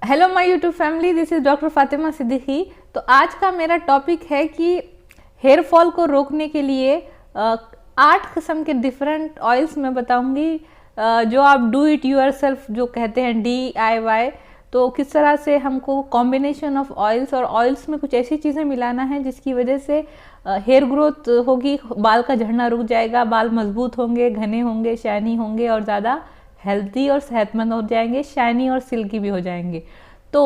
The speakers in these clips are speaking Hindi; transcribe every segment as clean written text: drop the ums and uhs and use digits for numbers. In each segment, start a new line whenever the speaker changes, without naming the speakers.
Hello my YouTube family, this is doctor Fatima Siddiqui. तो आज का मेरा टॉपिक है कि हेयर फॉल को रोकने के लिए 8 किस्म के डिफरेंट ऑयल्स मैं बताऊंगी, जो आप डू इट यूरसेल्फ जो कहते हैं DIY। तो किस तरह से हमको कॉम्बिनेशन ऑफ ऑयल्स और ऑयल्स में कुछ ऐसी चीज़ें मिलाना है जिसकी वजह से हेयर ग्रोथ होगी, बाल का झड़ना रुक जाएगा, बाल मजबूत होंगे, घने होंगे, शाइनी होंगे और ज़्यादा हेल्दी और सेहतमंद हो जाएंगे, शाइनी और सिल्की भी हो जाएंगे। तो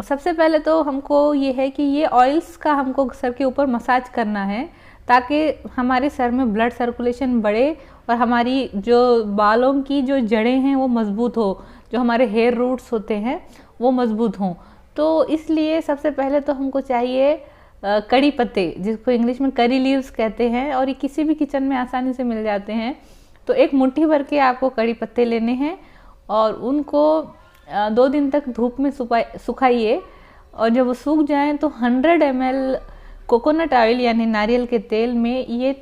सबसे पहले तो हमको ये है कि ये ऑयल्स का हमको सर के ऊपर मसाज करना है ताकि हमारे सर में ब्लड सर्कुलेशन बढ़े और हमारी जो बालों की जो जड़ें हैं वो मजबूत हो, जो हमारे हेयर रूट्स होते हैं वो मजबूत हों। तो इसलिए सबसे पहले तो हमको चाहिए कड़ी पत्ते, जिसको इंग्लिश में करी लीव्स कहते हैं, और ये किसी भी किचन में आसानी से मिल जाते हैं। तो एक मुट्ठी भर के आपको कड़ी पत्ते लेने हैं और उनको 2 दिन तक धूप में सुखाइए, और जब वो सूख जाएं तो 100 ml कोकोनट ऑयल यानी नारियल के तेल में ये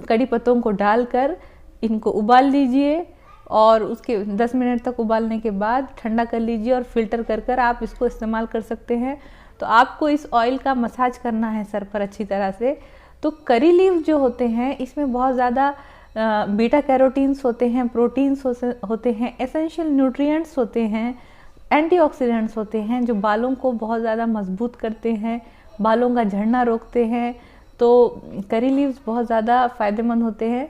कड़ी पत्तों को डालकर इनको उबाल लीजिए और उसके 10 मिनट तक उबालने के बाद ठंडा कर लीजिए और फिल्टर कर आप इसको इस्तेमाल कर सकते हैं। तो आपको इस ऑयल का मसाज करना है सर पर अच्छी तरह से। तो करी लीव जो होते हैं इसमें बहुत ज़्यादा बीटा कैरोटीन्स होते हैं, प्रोटीन्स होते हैं, एसेंशियल न्यूट्रिएंट्स होते हैं, एंटीऑक्सीडेंट्स होते हैं जो बालों को बहुत ज़्यादा मजबूत करते हैं, बालों का झड़ना रोकते हैं। तो करी लीव्स बहुत ज़्यादा फ़ायदेमंद होते हैं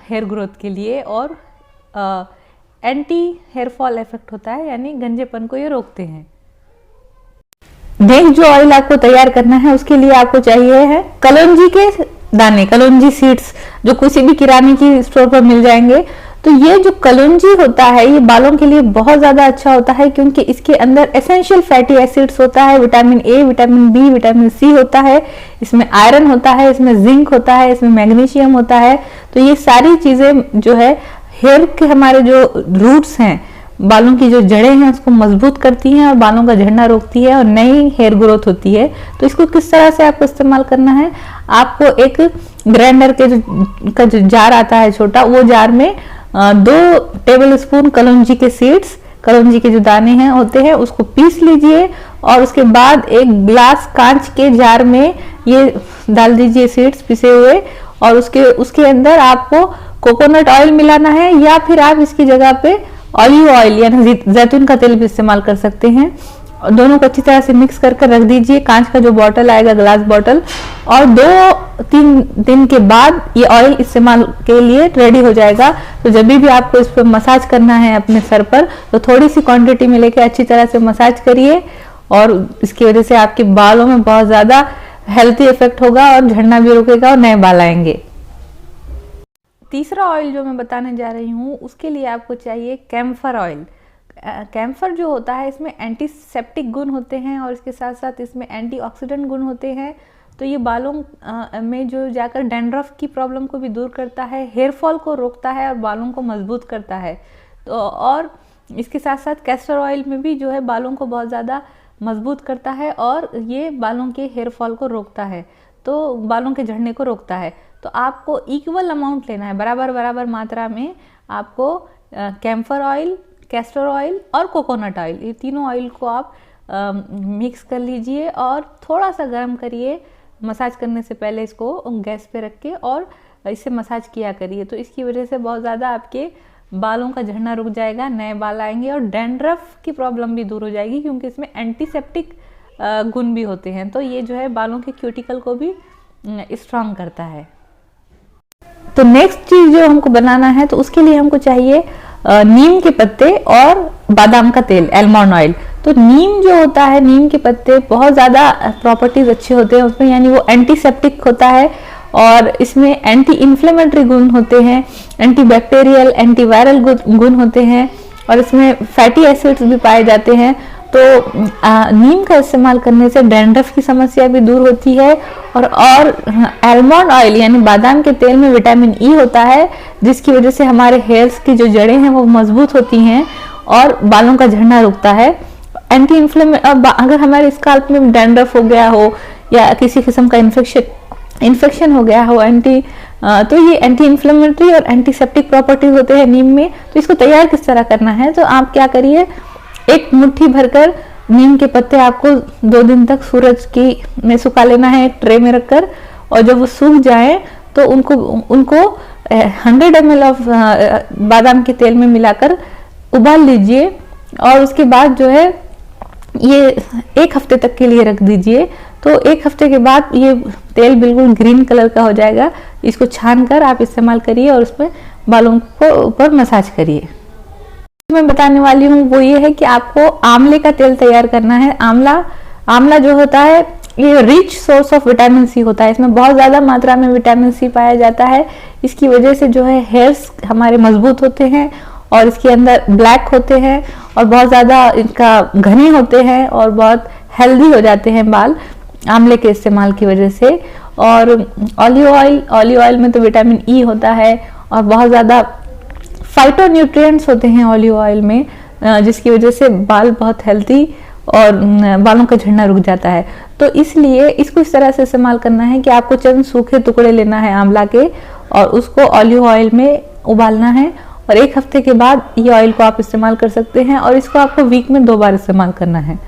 हेयर ग्रोथ के लिए, और एंटी हेयर फॉल इफेक्ट होता है, यानी गंजेपन को ये रोकते हैं। नेक्स्ट जो ऑयल आपको तैयार करना है उसके लिए आपको चाहिए है कलौंजी के दाने, कलौंजी सीड्स, जो किसी भी किराने की स्टोर पर मिल जाएंगे। तो ये जो कलौंजी होता है ये बालों के लिए बहुत ज़्यादा अच्छा होता है क्योंकि इसके अंदर एसेंशियल फैटी एसिड्स होता है, vitamin A, vitamin B, vitamin C होता है, इसमें आयरन होता है, इसमें जिंक होता है, इसमें मैग्नीशियम होता है। तो ये सारी चीज़ें जो है हेयर के हमारे जो रूट्स हैं, बालों की जो जड़ें हैं उसको मजबूत करती हैं और बालों का झड़ना रोकती है और नई हेयर ग्रोथ होती है। तो इसको किस तरह से आपको इस्तेमाल करना है, आपको एक ग्राइंडर के जो जार आता है छोटा, वो जार में 2 टेबल स्पून कलौंजी के सीड्स, कलौंजी के जो दाने हैं होते हैं, उसको पीस लीजिए और उसके बाद एक ग्लास कांच के जार में ये डाल दीजिए सीड्स पिसे हुए, और उसके अंदर आपको कोकोनट ऑयल मिलाना है, या फिर आप इसकी जगह पे ऑलिव ऑयल यानी जैतून का तेल भी इस्तेमाल कर सकते हैं। दोनों को अच्छी तरह से मिक्स करके रख दीजिए, कांच का जो बॉटल आएगा, ग्लास बॉटल, और 2-3 दिन के बाद ये ऑयल इस्तेमाल के लिए रेडी हो जाएगा। तो जब भी आपको इस पर मसाज करना है अपने सर पर, तो थोड़ी सी क्वांटिटी में लेके अच्छी तरह से मसाज करिए, और इसकी वजह से आपके बालों में बहुत ज़्यादा हेल्थी इफेक्ट होगा और झड़ना भी रुकेगा और नए बाल आएंगे। तीसरा ऑयल जो मैं बताने जा रही हूँ उसके लिए आपको चाहिए कैम्फर ऑयल। कैम्फर जो होता है इसमें एंटीसेप्टिक गुण होते हैं और इसके साथ साथ इसमें एंटीऑक्सीडेंट गुण होते हैं। तो ये बालों में जो जाकर डैंड्रफ की प्रॉब्लम को भी दूर करता है, हेयर फॉल को रोकता है और बालों को मजबूत करता है। तो और इसके साथ साथ कैस्टर ऑयल में भी जो है बालों को बहुत ज़्यादा मजबूत करता है और ये बालों के हेयर फॉल को रोकता है, तो बालों के झड़ने को रोकता है। तो आपको इक्वल अमाउंट लेना है, बराबर मात्रा में आपको कैम्फर ऑयल, कैस्टर ऑयल और कोकोनट ऑयल, ये तीनों ऑयल को आप मिक्स कर लीजिए और थोड़ा सा गर्म करिए। मसाज करने से पहले इसको गैस पे रख के और इससे मसाज किया करिए। तो इसकी वजह से बहुत ज़्यादा आपके बालों का झड़ना रुक जाएगा, नए बाल आएंगे और डैंड्रफ की प्रॉब्लम भी दूर हो जाएगी क्योंकि इसमें एंटीसेप्टिक गुण भी होते हैं। तो ये जो है बालों के क्यूटिकल को भी स्ट्रॉन्ग करता है। तो नेक्स्ट चीज जो हमको बनाना है तो उसके लिए हमको चाहिए नीम के पत्ते और बादाम का तेल, आलमंड ऑयल। तो नीम जो होता है, नीम के पत्ते बहुत ज़्यादा प्रॉपर्टीज अच्छे होते हैं उसमें, यानी वो एंटीसेप्टिक होता है और इसमें एंटी इन्फ्लेमेटरी गुण होते हैं, एंटीबैक्टीरियल, एंटीवायरल गुण होते हैं और इसमें फैटी एसिड्स भी पाए जाते हैं। तो नीम का इस्तेमाल करने से डैंड्रफ की समस्या भी दूर होती है और आलमंड ऑयल यानी बादाम के तेल में विटामिन E होता है, जिसकी वजह से हमारे हेयर्स की जो जड़ें हैं वो मजबूत होती हैं और बालों का झड़ना रुकता है। एंटी अगर हमारे स्काल्प में डैंड्रफ हो गया हो या किसी किस्म का इन्फेक्शन हो गया हो, तो ये एंटी इन्फ्लेमेटरी और एंटीसेप्टिक प्रॉपर्टीज होते हैं नीम में। तो इसको तैयार किस तरह करना है, तो आप क्या करिए, एक मुट्ठी भरकर नीम के पत्ते आपको 2 दिन तक सूरज की में सुखा लेना है, एक ट्रे में रखकर, और जब वो सूख जाए तो उनको 100 ml ऑफ बादाम के तेल में मिलाकर उबाल लीजिए, और उसके बाद जो है ये 1 हफ्ते तक के लिए रख दीजिए। तो 1 हफ्ते के बाद ये तेल बिल्कुल ग्रीन कलर का हो जाएगा। इसको छान कर आप इस्तेमाल करिए और उसमें बालों को ऊपर मसाज करिए। मैं बताने वाली हूँ वो ये है कि आपको आंवले का तेल तैयार करना है। आंवला जो होता है ये rich source of vitamin C होता है, इसमें बहुत ज्यादा मात्रा में विटामिन सी पाया जाता है। इसकी वजह से जो है हेयर्स हमारे मजबूत होते हैं, और इसके अंदर ब्लैक होते हैं, और बहुत ज्यादा इनका घने होते हैं, और बहुत हेल्दी हो जाते हैं बाल आंवले के इस्तेमाल की वजह से। और ऑलिव ऑयल में तो विटामिन ई होता है, और बहुत ज्यादा फाइटोन्यूट्रिएंट्स होते हैं ऑलिव ऑयल में, जिसकी वजह से बाल बहुत हेल्दी और बालों का झड़ना रुक जाता है। तो इसलिए इसको इस तरह से इस्तेमाल करना है कि आपको चंद सूखे टुकड़े लेना है आंवला के, और उसको ऑलिव ऑयल में उबालना है, और 1 हफ्ते के बाद ये ऑयल को आप इस्तेमाल कर सकते हैं, और इसको आपको वीक में 2 बार इस्तेमाल करना है।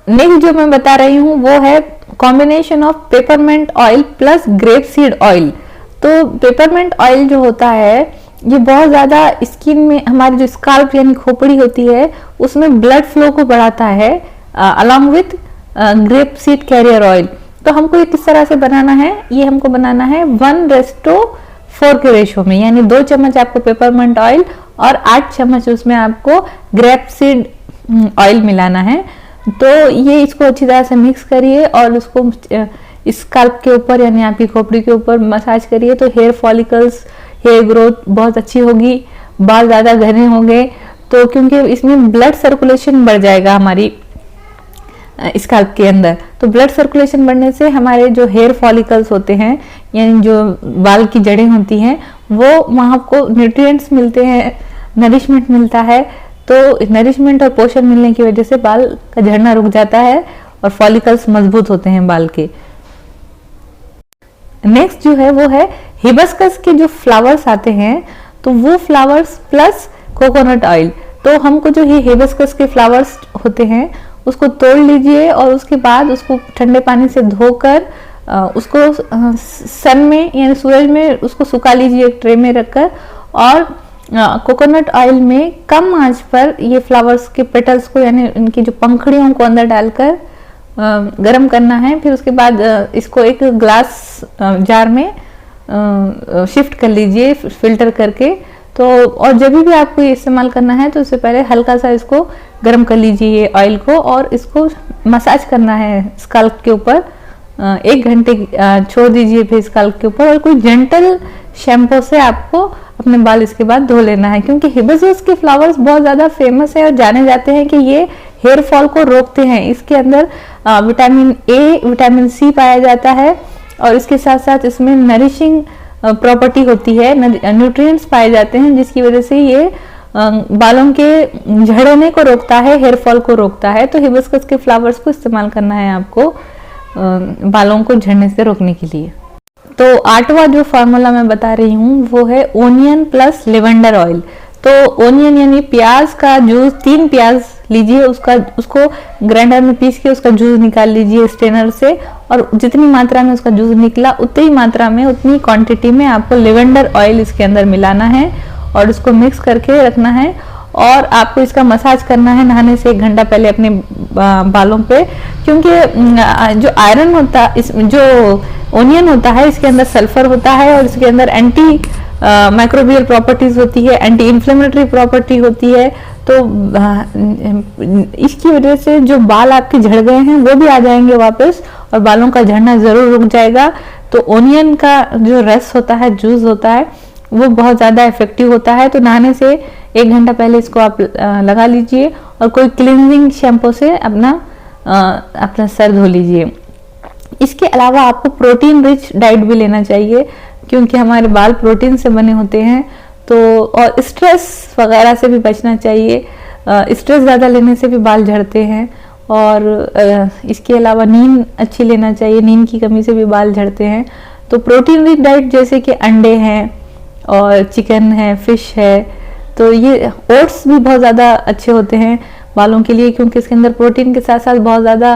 नेक्स्ट जो मैं बता रही हूँ वो है combination of peppermint oil plus grape seed oil. तो पेपरमेंट ऑयल जो होता है ये बहुत ज्यादा स्किन में, हमारी जो स्काल्प यानी खोपड़ी होती है उसमें ब्लड फ्लो को बढ़ाता है, along with grape seed career oil. तो हमको ये किस तरह से बनाना है, ये हमको बनाना है 1:4 के रेशो में, यानी 2 चम्मच आपको पेपरमेंट ऑयल और 8 चम्मच उसमें आपको ग्रेप सीड ऑयल मिलाना है। तो ये इसको अच्छी तरह से मिक्स करिए और उसको स्कैल्प के ऊपर यानी आपकी खोपड़ी के ऊपर मसाज करिए, तो हेयर फॉलिकल्स, हेयर ग्रोथ बहुत अच्छी होगी, बाल ज्यादा घने होंगे। तो क्योंकि इसमें ब्लड सर्कुलेशन बढ़ जाएगा हमारी स्कैल्प के अंदर, तो ब्लड सर्कुलेशन बढ़ने से हमारे जो हेयर फॉलिकल्स होते हैं यानी जो बाल की जड़ें होती हैं वो वहां को न्यूट्रिएंट्स मिलते हैं, नरिशमेंट मिलता है। तो नरिशमेंट और पोषण मिलने की वजह से बाल का झड़ना रुक जाता है और फॉलिकल्स मजबूत होते हैं बाल के। नेक्स्ट जो है वो है हिबिस्कस के जो फ्लावर्स आते हैं, तो वो फ्लावर्स प्लस कोकोनट ऑयल। तो हमको जो ये हिबिस्कस के फ्लावर्स होते हैं उसको तोड़ लीजिए और उसके बाद उसको ठंडे पानी से धोकर उसको सन में यानी सूरज में उसको सुखा लीजिए एक ट्रे में रखकर, और कोकोनट ऑयल में कम आंच पर ये फ्लावर्स के पेटल्स को यानी इनकी जो पंखुड़ियों को अंदर डालकर गरम करना है। फिर उसके बाद इसको एक ग्लास जार में शिफ्ट कर लीजिए फिल्टर करके। तो और जब भी आपको ये इस्तेमाल करना है तो उससे पहले हल्का सा इसको गरम कर लीजिए ऑयल को, और इसको मसाज करना है स्कैल्प के ऊपर। 1 घंटे छोड़ दीजिए फिर स्कैल्प के ऊपर, और कोई जेंटल शैम्पू से आपको अपने बाल इसके बाद धो लेना है। क्योंकि हिबिस्कस के फ्लावर्स बहुत ज्यादा फेमस है और जाने जाते हैं कि ये हेयर फॉल को रोकते हैं। इसके अंदर विटामिन ए, विटामिन सी पाया जाता है, और इसके साथ साथ इसमें नरिशिंग प्रॉपर्टी होती है, न्यूट्रिएंट्स पाए जाते हैं, जिसकी वजह से ये बालों के झड़ने को रोकता है, हेयर फॉल को रोकता है। तो हिबिस्कस के फ्लावर्स को इस्तेमाल करना है आपको बालों को झड़ने से रोकने के लिए। तो 8वां जो फार्मूला मैं बता रही हूँ वो है ओनियन प्लस लेवेंडर ऑयल। तो ओनियन यानी प्याज का जूस, 3 प्याज लीजिए, उसको ग्राइंडर में पीस के उसका जूस निकाल लीजिए स्ट्रेनर से, और जितनी मात्रा में उसका जूस निकला उतनी मात्रा में, उतनी क्वांटिटी में आपको लेवेंडर ऑयल इसके अंदर मिलाना है और उसको मिक्स करके रखना है। और आपको इसका मसाज करना है नहाने से 1 घंटा पहले अपने बालों पे, क्योंकि जो आयरन होता है, जो ओनियन होता है, इसके अंदर सल्फर होता है और इसके अंदर एंटी माइक्रोबियल प्रॉपर्टीज होती है, एंटी इन्फ्लेमेटरी प्रॉपर्टी होती है। तो इसकी वजह से जो बाल आपके झड़ गए हैं वो भी आ जाएंगे वापस, और बालों का झड़ना जरूर रुक जाएगा। तो ओनियन का जो रस होता है, जूस होता है, वो बहुत ज्यादा इफेक्टिव होता है। तो नहाने से 1 घंटा पहले इसको आप लगा लीजिए, और कोई क्लींजिंग शैम्पू से अपना सर धो लीजिए। इसके अलावा आपको प्रोटीन रिच डाइट भी लेना चाहिए, क्योंकि हमारे बाल प्रोटीन से बने होते हैं। तो और स्ट्रेस वगैरह से भी बचना चाहिए, स्ट्रेस ज़्यादा लेने से भी बाल झड़ते हैं। और इसके अलावा नींद अच्छी लेना चाहिए, नींद की कमी से भी बाल झड़ते हैं। तो प्रोटीन रिच डाइट जैसे कि अंडे हैं और चिकन है, फिश है, तो ये ओट्स भी बहुत ज़्यादा अच्छे होते हैं बालों के लिए, क्योंकि इसके अंदर प्रोटीन के साथ साथ बहुत ज़्यादा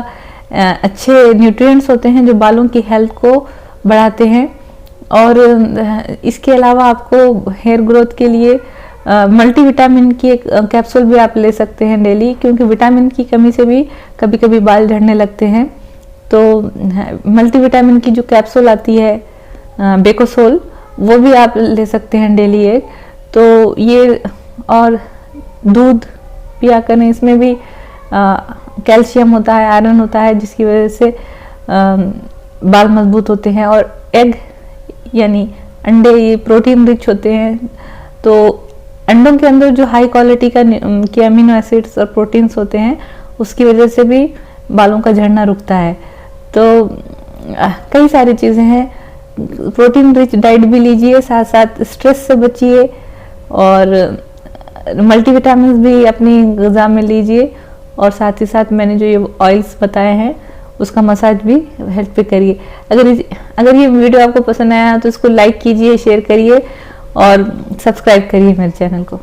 अच्छे न्यूट्रिएंट्स होते हैं जो बालों की हेल्थ को बढ़ाते हैं। और इसके अलावा आपको हेयर ग्रोथ के लिए मल्टीविटामिन की एक कैप्सूल भी आप ले सकते हैं डेली, क्योंकि विटामिन की कमी से भी कभी कभी बाल झड़ने लगते हैं। तो मल्टीविटामिन की जो कैप्सूल आती है बेकोसोल, वो भी आप ले सकते हैं डेली एक। तो ये और दूध पिया करें, इसमें भी कैल्शियम होता है, आयरन होता है, जिसकी वजह से बाल मजबूत होते हैं। और एग यानी अंडे, ये प्रोटीन रिच होते हैं। तो अंडों के अंदर जो हाई क्वालिटी के अमीनो एसिड्स और प्रोटीन्स होते हैं, उसकी वजह से भी बालों का झड़ना रुकता है। तो कई सारी चीज़ें हैं, प्रोटीन रिच डाइट भी लीजिए, साथ साथ स्ट्रेस से बचिए, और मल्टीविटामिन भी अपनी ग़िज़ा में लीजिए, और साथ ही साथ मैंने जो ये ऑयल्स बताए हैं उसका मसाज भी हेल्थ पे करिए। अगर ये वीडियो आपको पसंद आया तो इसको लाइक कीजिए, शेयर करिए और सब्सक्राइब करिए मेरे चैनल को।